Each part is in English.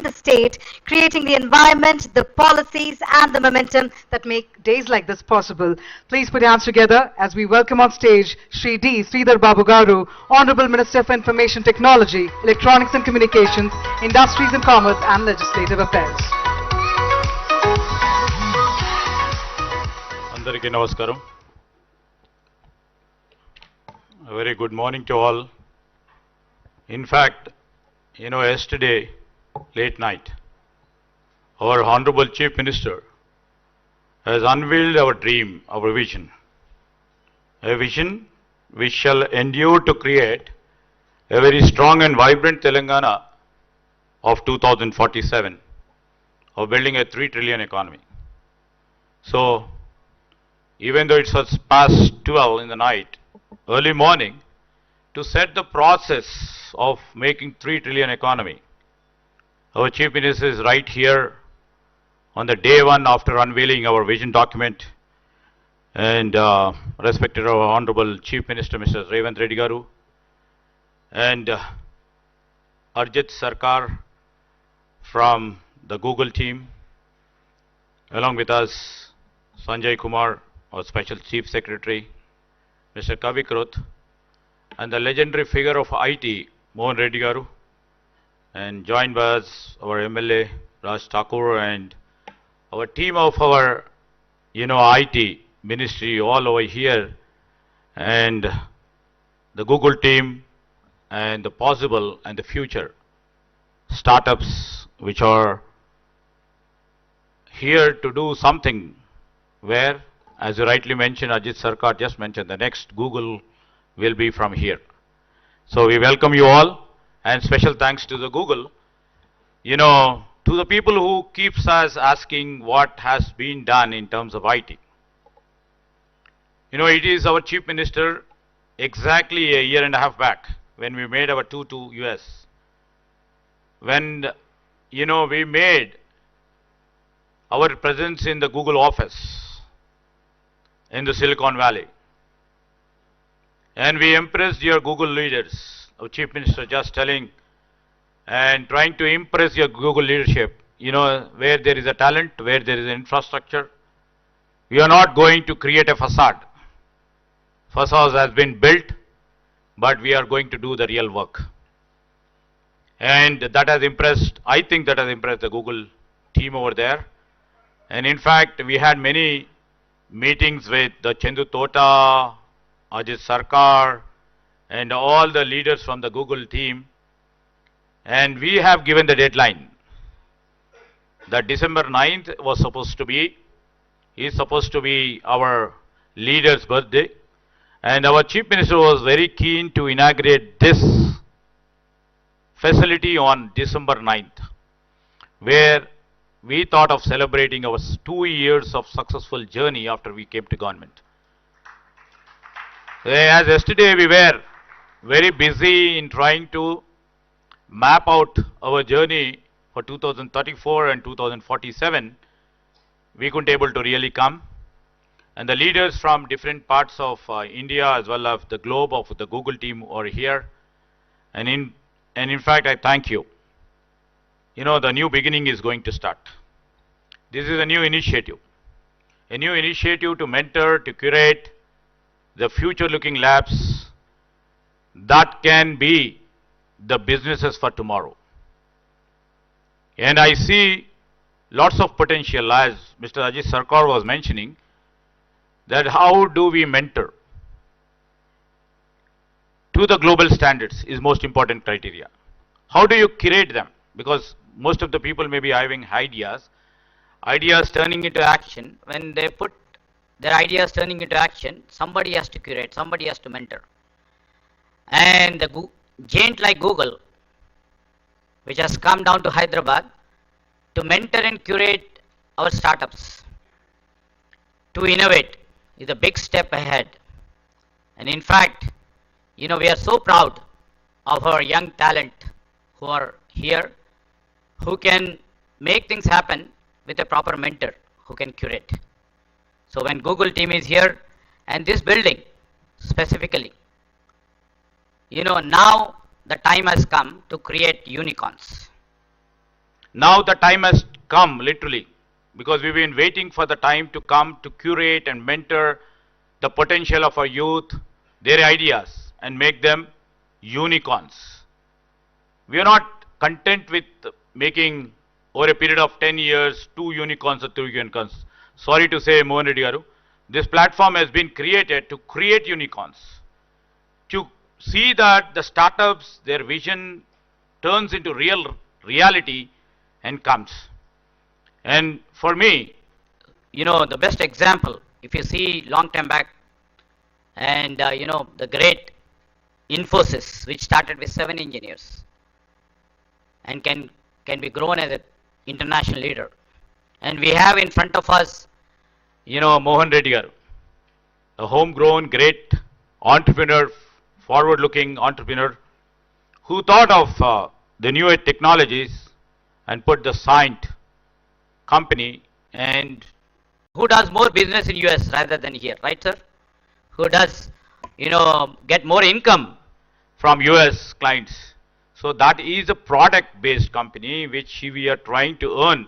and the state, creating the environment, the policies, and the momentum that make days like this possible. Please put your hands together as we welcome on stage Sri D. Sridhar Babu Garu, Honorable Minister for Information Technology, Electronics and Communications, Industries and Commerce, and Legislative Affairs. Andariki namaskaram. A very good morning to all. In fact, yesterday, late night, our Honorable Chief Minister has unveiled our dream, our vision. A vision which shall endure to create a very strong and vibrant Telangana of 2047, of building a 3 trillion economy. So, even though it was past 12 in the night, early morning, to set the process of making 3 trillion economy, our Chief Minister is right here on the day one after unveiling our vision document, and respected our Honorable Chief Minister, Mr. Revanth Reddy Garu, and 𝗳𝗧𝗬𝗏 Sarkar from the Google team, along with us, Sanjay Kumar, our Special Chief Secretary, Mr. 𝗂𝗽𝗱𝗁, and the legendary figure of IT, Mohan Reddy Garu, and joined by us, our MLA, Raj Thakur, and our team of our, IT ministry all over here, and the Google team, and the possible and the future startups which are here to do something where, as you rightly mentioned, 𝗳𝗧𝗬𝗏 Sarkar just mentioned, the next Google will be from here. So we welcome you all, and special thanks to the Google. To the people who keeps us asking what has been done in terms of IT. It is our Chief Minister exactly a year and a half back when we made our tour to US. When, we made our presence in the Google office in the Silicon Valley. And we impressed your Google leaders, our Chief Minister just telling and trying to impress your Google leadership, where there is a talent, where there is an infrastructure. We are not going to create a facade. Facade has been built, but we are going to do the real work. And that has impressed, I think that has impressed the Google team over there. And in fact, we had many meetings with the Chendu Tota, 𝗳𝗧𝗬𝗏, and all the leaders from the Google team. And we have given the deadline that December 9th is supposed to be our leader's birthday. And our Chief Minister was very keen to inaugurate this facility on December 9th, where we thought of celebrating our 2 years of successful journey after we came to government. As yesterday we were very busy in trying to map out our journey for 2034 and 2047, we couldn't able to really come. And the leaders from different parts of India as well as the globe of the Google team are here. And in fact, I thank you. The new beginning is going to start. This is a new initiative to mentor, to curate the future-looking labs that can be the businesses for tomorrow. And I see lots of potential, as Mr. 𝗳𝗧𝗬𝗏 was mentioning, that how do we mentor to the global standards is most important criteria. How do you curate them? Because most of the people may be having ideas turning into action. When they put their ideas turning into action, somebody has to curate, somebody has to mentor. And the giant like Google, which has come down to Hyderabad to mentor and curate our startups, to innovate, is a big step ahead. And in fact, we are so proud of our young talent who are here, who can make things happen with a proper mentor who can curate. So when Google team is here, and this building specifically, now the time has come to create unicorns. Now the time has come, literally, because we've been waiting for the time to come to curate and mentor the potential of our youth, their ideas, and make them unicorns. We are not content with making, over a period of 10 years, 2 unicorns or 3 unicorns. Sorry to say, Mohan Reddy Garu, this platform has been created to create unicorns, to see that the startups, their vision turns into reality and comes. And for me, You know, the best example, if you see long time back, and you know, the great Infosys, which started with 7 engineers and can be grown as an international leader. And we have in front of us, you know, Mohan Reddy Garu, a homegrown, great entrepreneur, forward-looking entrepreneur, who thought of the new age technologies and put the 𝗧𝗦 company, and who does more business in US rather than here, right, sir? Who does, you know, get more income from US clients. So that is a product-based company which we are trying to earn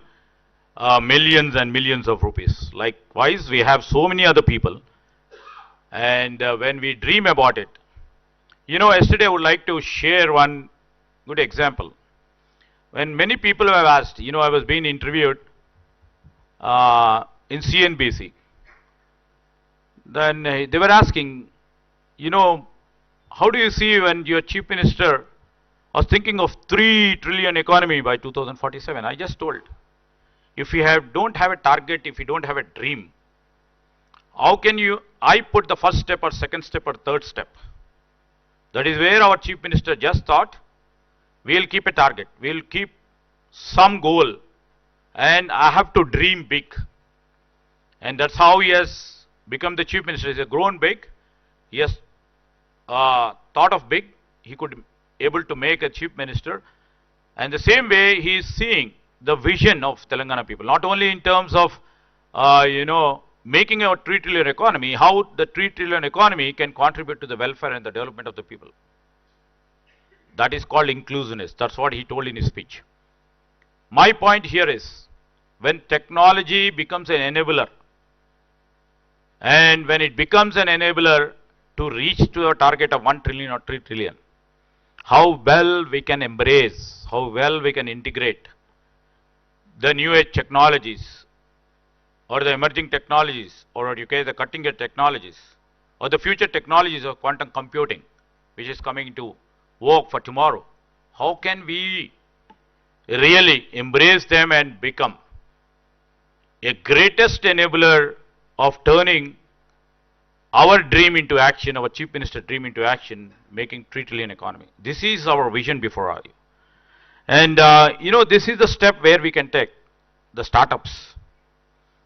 millions and millions of rupees. Likewise, we have so many other people. And when we dream about it, you know, yesterday I would like to share one good example. When many people have asked, you know, I was being interviewed in CNBC. Then they were asking, you know, how do you see when your chief minister was thinking of 3 trillion economy by 2047? I just told, if you don't have a target, if you don't have a dream, how can I put the first step or second step or third step? That is where our chief minister just thought, we'll keep a target, we'll keep some goal, and I have to dream big. And that's how he has become the chief minister. He has grown big, he has thought of big, he could able to make a chief minister. And the same way he is seeing the vision of Telangana people, not only in terms of you know, making a 3 trillion economy, how the 3 trillion economy can contribute to the welfare and the development of the people. That is called inclusiveness. That's what he told in his speech. My point here is, when technology becomes an enabler, and when it becomes an enabler to reach to a target of 1 trillion or 3 trillion, how well we can embrace, how well we can integrate the new age technologies, or the emerging technologies, or you can the cutting edge technologies, or the future technologies of quantum computing, which is coming to work for tomorrow. How can we really embrace them and become a greatest enabler of turning our dream into action, our chief minister dream into action, making 3 trillion economy. This is our vision before you. And you know, this is the step where we can take the startups.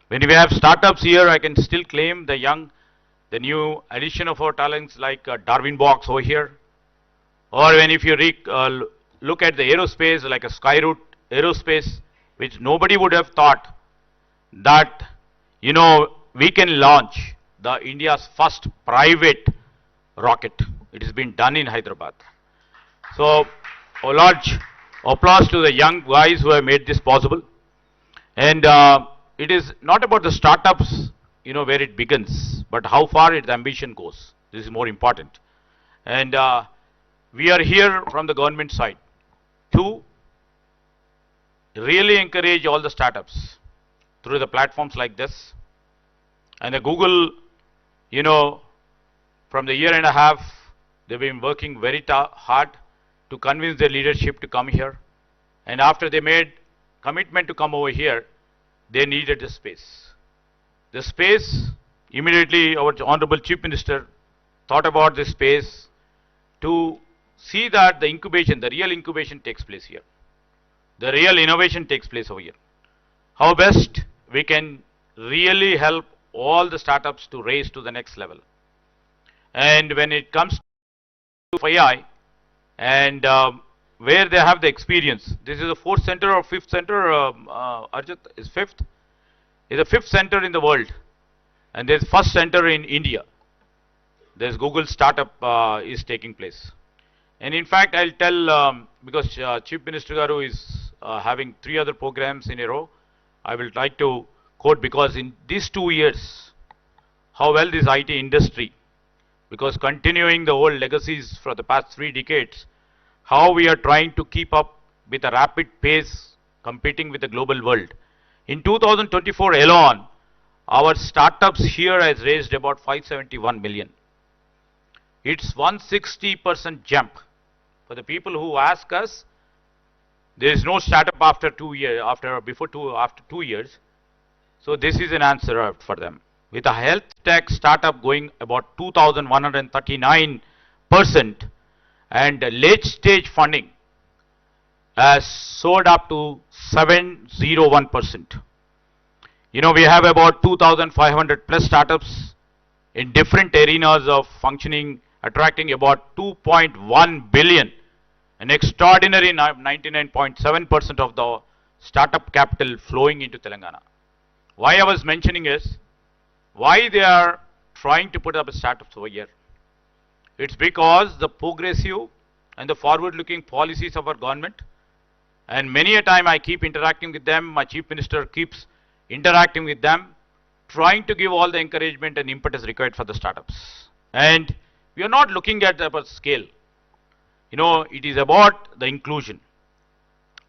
When we have startups here, I can still claim the new addition of our talents like Darwin Box over here. Or when if you look at the aerospace, like a Skyroot Aerospace, which nobody would have thought that, you know, we can launch the India's first private rocket. It has been done in Hyderabad. So, a large applause to the young guys who have made this possible. And it is not about the startups, you know, where it begins, but how far its ambition goes. This is more important. And we are here from the government side to really encourage all the startups through the platforms like this. And the Google, you know, from the year and a half, they've been working very hard to convince their leadership to come here. And after they made commitment to come over here, they needed the space. The space, immediately our Honorable Chief Minister thought about this space to see that the incubation, the real incubation takes place here. The real innovation takes place over here. How best we can really help all the startups to raise to the next level. And when it comes to AI, and where they have the experience, this is the 4th center or 5th center, Arjit is 5th, is the 5th center in the world, and there's 1st center in India. There's Google startup is taking place. And in fact, I'll tell, because Chief Minister Garu is having 3 other programs in a row. I will try to quote, because in these 2 years, how well this IT industry, because continuing the old legacies for the past 3 decades, how we are trying to keep up with a rapid pace competing with the global world. In 2024 alone, our startups here has raised about 571 million. It's 160% jump. For the people who ask us, there is no startup after 2 years, after 2 years. So this is an answer for them. With a health tech startup going about 2,139%, and late stage funding has soared up to 701%. You know, we have about 2,500 plus startups in different arenas of functioning, attracting about 2.1 billion, an extraordinary 99.7% of the startup capital flowing into Telangana. Why I was mentioning is, why they are trying to put up startups over here. It's because the progressive and the forward-looking policies of our government, and many a time I keep interacting with them, my Chief Minister keeps interacting with them, trying to give all the encouragement and impetus required for the startups. And we are not looking at a scale. You know, it is about the inclusion.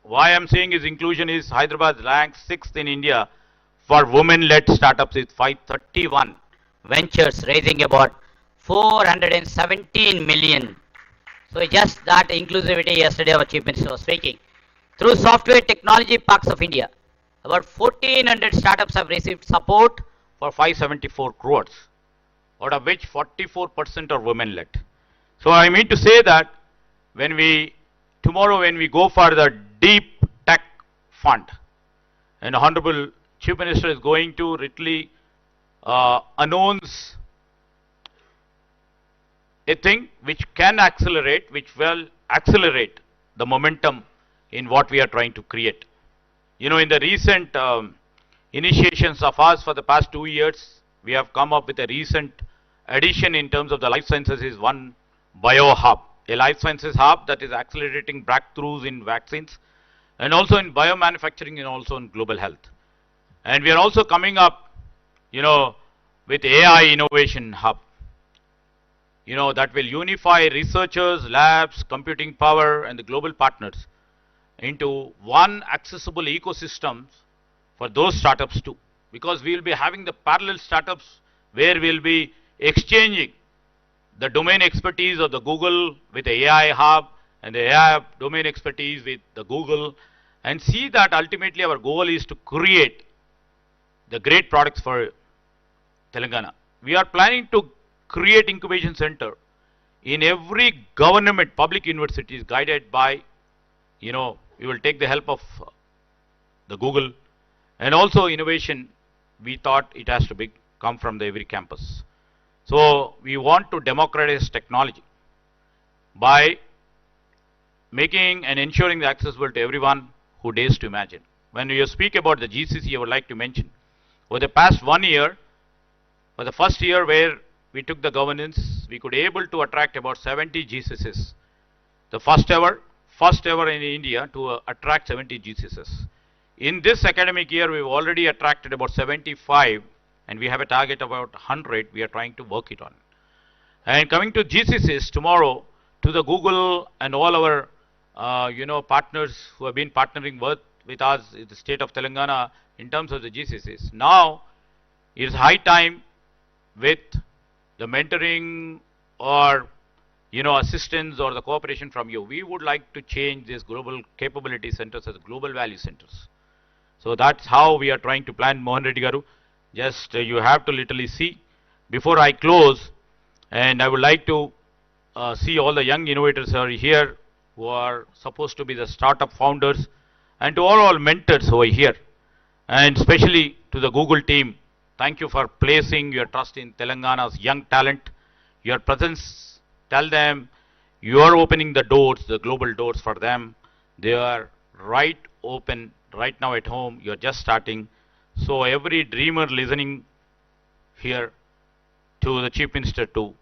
Why I'm saying is inclusion is Hyderabad ranks 6th in India for women-led startups with 531 ventures raising about 417 million. So just that inclusivity, yesterday our Chief Minister was speaking. Through Software Technology Parks of India, about 1400 startups have received support for 574 crores, out of which 44% are women-led. So I mean to say that tomorrow when we go for the deep tech fund, and Honorable Chief Minister is going to literally announce a thing which can accelerate, which will accelerate the momentum in what we are trying to create. You know, in the recent initiations of us for the past 2 years, we have come up with a recent addition in terms of the life sciences is one bio hub, a life sciences hub that is accelerating breakthroughs in vaccines and also in biomanufacturing and also in global health. And we are also coming up, you know, with AI innovation hub, you know, that will unify researchers, labs, computing power and the global partners into one accessible ecosystem for those startups too. Because we will be having the parallel startups where we will be exchanging the domain expertise of the Google with the AI hub and the AI domain expertise with the Google, and see that ultimately our goal is to create the great products for Telangana. We are planning to create incubation center in every government public universities guided by, you know, we will take the help of the Google, and also innovation. We thought it has to come from every campus. So we want to democratize technology by making and ensuring the accessible to everyone who dares to imagine. When you speak about the GCC, I would like to mention, over the past 1 year, for the first year where we took the governance, we could able to attract about 70 GCCs. The first ever in India to attract 70 GCCs. In this academic year, we've already attracted about 75, and we have a target of about 100. We are trying to work it on. And coming to GCCs tomorrow, to the Google and all our partners who have been partnering with us in the state of Telangana in terms of the GCCs. Now, it is high time with the mentoring or assistance or the cooperation from you. We would like to change these global capability centers as global value centers. So that's how we are trying to plan, Mohan Reddy Garu. Just you have to literally see. Before I close, and I would like to see all the young innovators who are here, who are supposed to be the startup founders, and to all mentors over here, and especially to the Google team. Thank you for placing your trust in Telangana's young talent. Your presence, tell them you are opening the doors, the global doors for them. They are right open right now at home. You are just starting. So every dreamer listening here to the Chief Minister to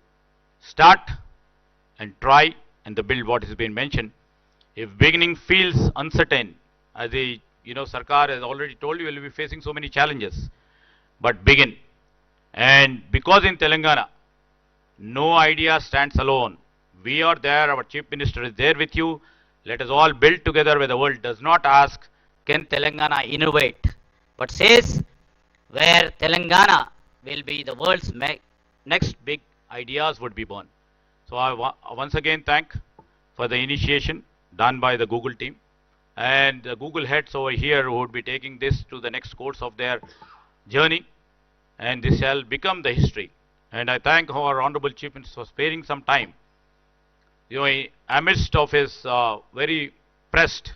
start and try and build what has been mentioned. If beginning feels uncertain, as the Sarkar has already told you, will be facing so many challenges. But begin. And because in Telangana, no idea stands alone. We are there, our Chief Minister is there with you. Let us all build together where the world does not ask, can Telangana innovate? But says, where Telangana will be the world's next big ideas would be born. So I once again thank for the initiation done by the Google team and the Google heads over here who would be taking this to the next course of their journey, and this shall become the history. And I thank our Honorable Chief Minister for sparing some time, amidst of his very pressed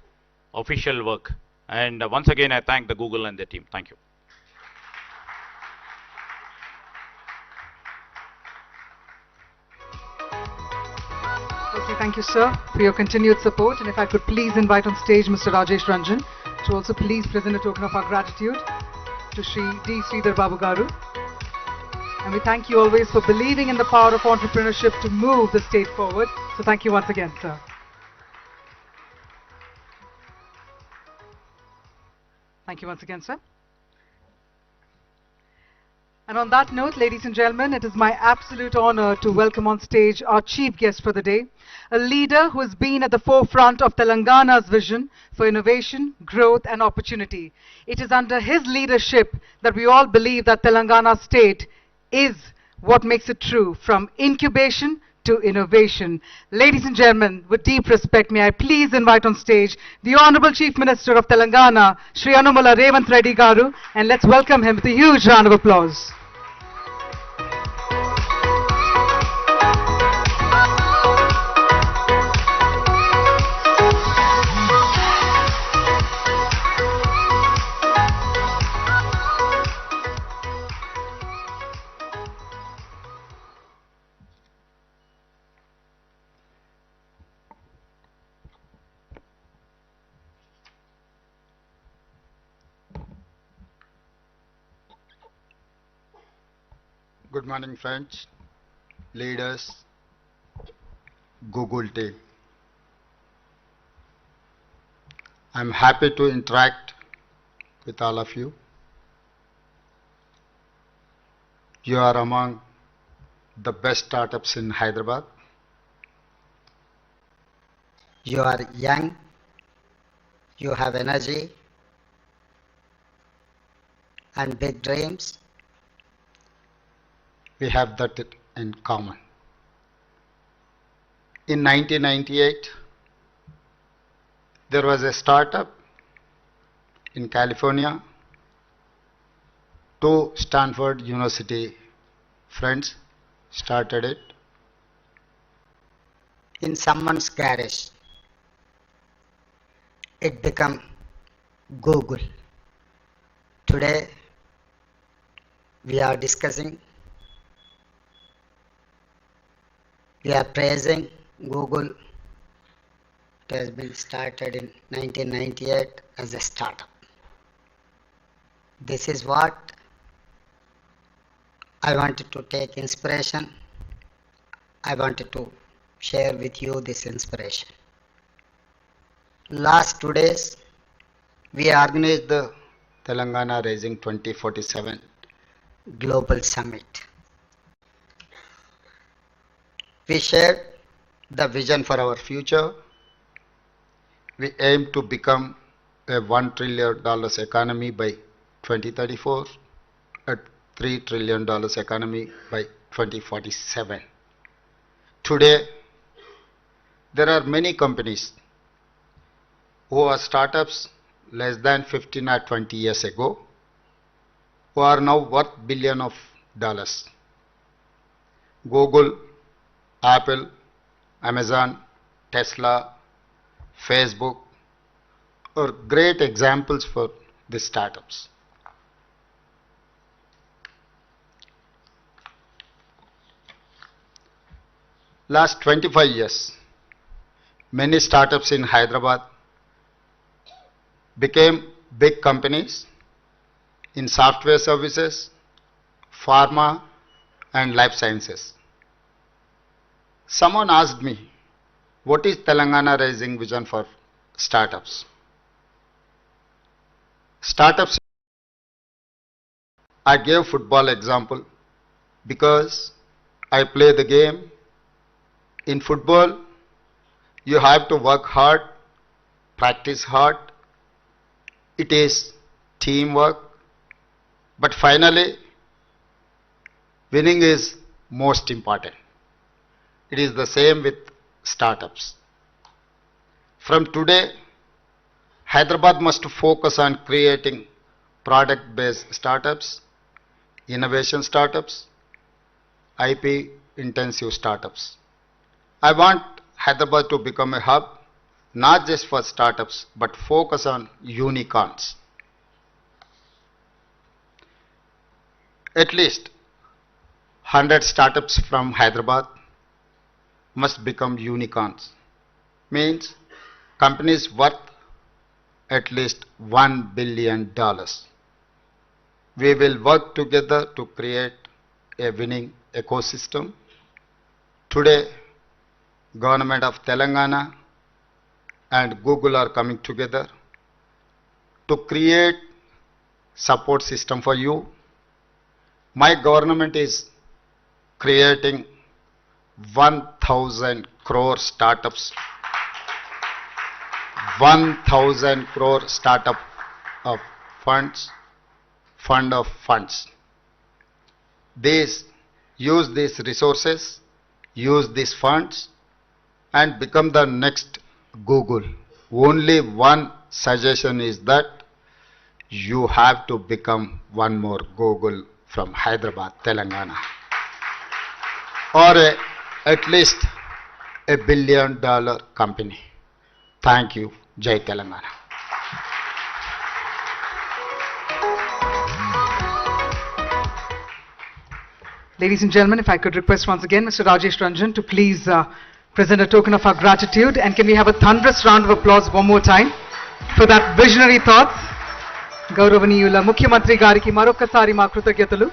official work. And once again, I thank the Google and the team. Thank you. Okay, thank you, sir, for your continued support. And if I could please invite on stage Mr. Rajesh Ranjan to also please present a token of our gratitude to Sri D. Sridhar Babu Garu. And we thank you always for believing in the power of entrepreneurship to move the state forward. So thank you once again, sir. Thank you once again, sir. And on that note, ladies and gentlemen, it is my absolute honor to welcome on stage our chief guest for the day, a leader who has been at the forefront of Telangana's vision for innovation, growth and opportunity. It is under his leadership that we all believe that Telangana state is what makes it true, from incubation to innovation. Ladies and gentlemen, with deep respect, may I please invite on stage the Honorable Chief Minister of Telangana, Sri 𝗬𝗓𝗏 Reddy Garu, and let's welcome him with a huge round of applause. Good morning, friends, leaders, Google team. I'm happy to interact with all of you. You are among the best startups in Hyderabad. You are young, you have energy and big dreams. We have that in common. In 1998, there was a startup in California. Two Stanford University friends started it in someone's garage. It became Google. Today, we are discussing, we are praising Google. It has been started in 1998 as a startup. This is what I wanted to take inspiration. I wanted to share with you this inspiration. Last 2 days, we organized the Telangana Rising 2047 Global Summit. We shared the vision for our future. We aim to become a $1 trillion economy by 2034, a $3 trillion economy by 2047. Today, there are many companies who are startups less than 15 or 20 years ago, who are now worth billions of dollars. Google, Apple, Amazon, Tesla, Facebook are great examples for these startups. Last 25 years, many startups in Hyderabad became big companies in software services, pharma, and life sciences. Someone asked me, what is Telangana Rising vision for startups? startups. I gave football example because I play the game. In football, you have to work hard, practice hard. It is teamwork. But finally, winning is most important. It is the same with startups. From today, Hyderabad must focus on creating product-based startups, innovation startups, IP-intensive startups. I want Hyderabad to become a hub, not just for startups, but focus on unicorns. At least 100 startups from Hyderabad must become unicorns. Means companies worth at least $1 billion. We will work together to create a winning ecosystem. Today, Government of Telangana and Google are coming together to create support system for you. My government is creating 1,000 crore startups, 1,000 crore startup of funds, fund of funds. Use these resources, use these funds, and become the next Google. Only one suggestion is that you have to become one more Google from Hyderabad, Telangana, or at least $1 billion company. Thank you. Jai Telangana. Ladies and gentlemen, if I could request once again Mr. Rajesh Ranjan to please present a token of our gratitude, and can we have a thunderous round of applause one more time for that visionary thoughts. గౌరవనీయుల ముఖ్యమంత్రి గారికి మరొకసారి మా కృతజ్ఞతలు.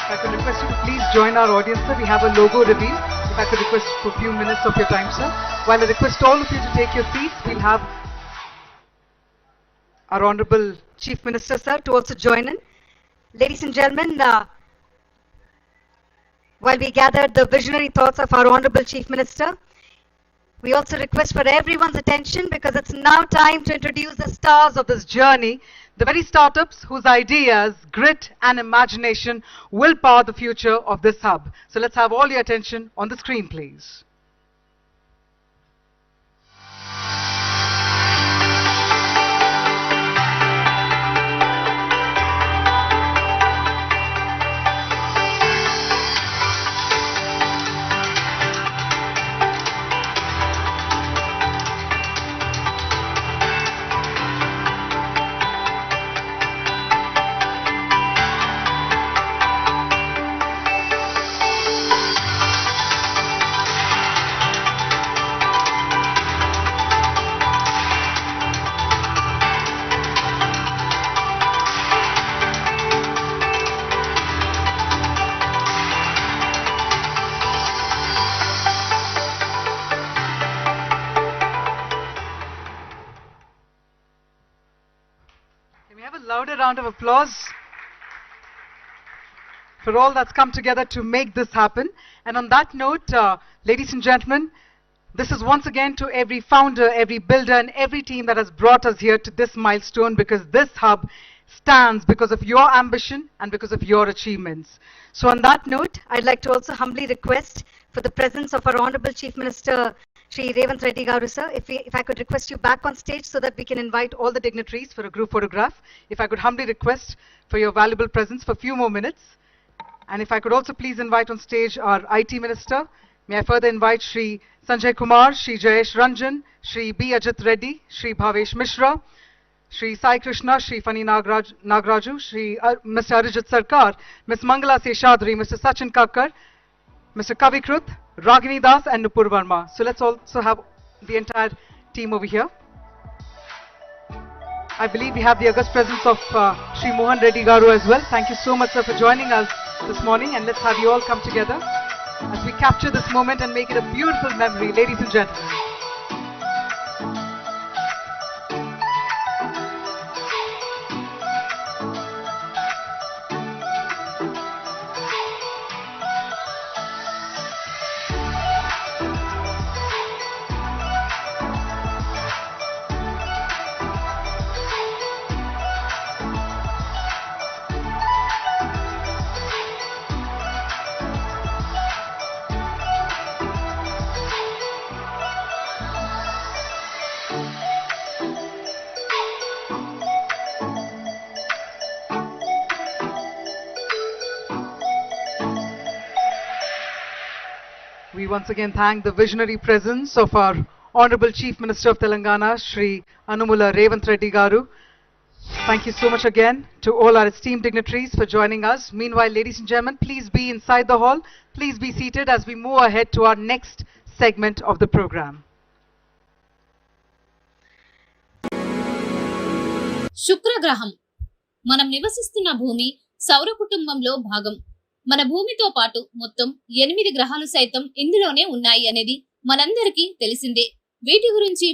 If I could request you to please join our audience, sir. We have a logo reveal. If I could request for a few minutes of your time, sir. While I request all of you to take your seats, we'll have our Honorable Chief Minister, sir, to also join in. Ladies and gentlemen, while we gathered the visionary thoughts of our Honorable Chief Minister, we also request for everyone's attention, because it's now time to introduce the stars of this journey, the very startups whose ideas, grit and imagination will power the future of this hub. So let's have all your attention on the screen, please. Louder round of applause for all that's come together to make this happen. And on that note, ladies and gentlemen, this is once again to every founder, every builder, and every team that has brought us here to this milestone, because this hub stands because of your ambition and because of your achievements. So on that note, I'd like to also humbly request for the presence of our Honorable Chief Minister, Sri.A.Revanth Reddy Garu, sir, if I could request you back on stage so that we can invite all the dignitaries for a group photograph. If I could humbly request for your valuable presence for a few more minutes. And if I could also please invite on stage our IT Minister. May I further invite Sri Sanjay Kumar, Sri Jayesh Ranjan, Sri B. Ajit Reddy, Sri Bhavesh Mishra, Sri Sai Krishna, Sri Fani Nagraju, Sri Mr. Arijit Sarkar, Ms. Mangala Seshadri, Mr. Sachin Kakkar, Mr. 𝗂𝗽𝗱𝗁, Ragini Das and Nupur Verma. So let's also have the entire team over here. I believe we have the august presence of Sri Mohan Reddy Garu as well. Thank you so much, sir, for joining us this morning, and let's have you all come together as we capture this moment and make it a beautiful memory, ladies and gentlemen. We once again thank the visionary presence of our Honorable Chief Minister of Telangana, Sri 𝗬𝗦𝗔𝗬𝗻th Reddy Garu. Thank you so much again to all our esteemed dignitaries for joining us. Meanwhile, ladies and gentlemen, please be inside the hall. Please be seated as we move ahead to our next segment of the program. శుక్రగ్రహం మనం నివసిస్తున్న భూమి సౌర కుటుంబంలో భాగం. మన భూమితో పాటు మొత్తం 8 గ్రహాలు సైతం ఇందులోనే ఉన్నాయి అనేది మనందరికీ తెలిసిందే. వీటి గురించి